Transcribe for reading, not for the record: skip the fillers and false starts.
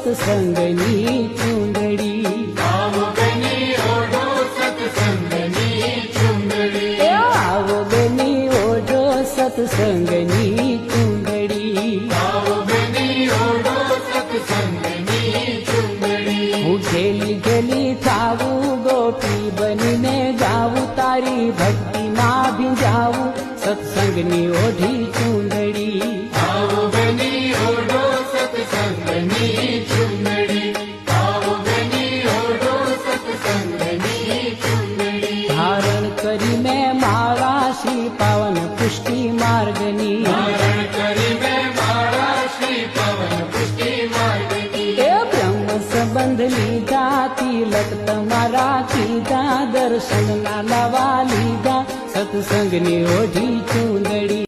સત્સંગની ચૂંદડી. આવો બેની ઓઢો સત્સંગની ચૂંદડી. આવો બેની ઓઢો સત્સંગની ચૂંદડી. આવો બેની ઓઢો સત્સંગની ચૂંદડી. હું ઘેલી ઘેલી થાવું ગોપી બનીને ગાવું તારી ભક્તિમાં ભીંજાવું સત્સંગની ઓઢી ચૂંદડી. આવો બેની ઓઢો સત્સંગની ચૂંદડી. આવો બેની ઓઢો સત્સંગની ચૂંદડી. ધારણ કરી મેં માળા શ્રી પાવન પુષ્ટિ માર્ગની. ધારણ કરી મેં માળા શ્રી પવન પુષ્ટિ માર્ગની. એ બ્રહ્મ સંબંધ લીધા તિલક તમારા કીધા દર્શન ના લાવા લીધા સત્સંગની ઓઢી ચૂંદડી.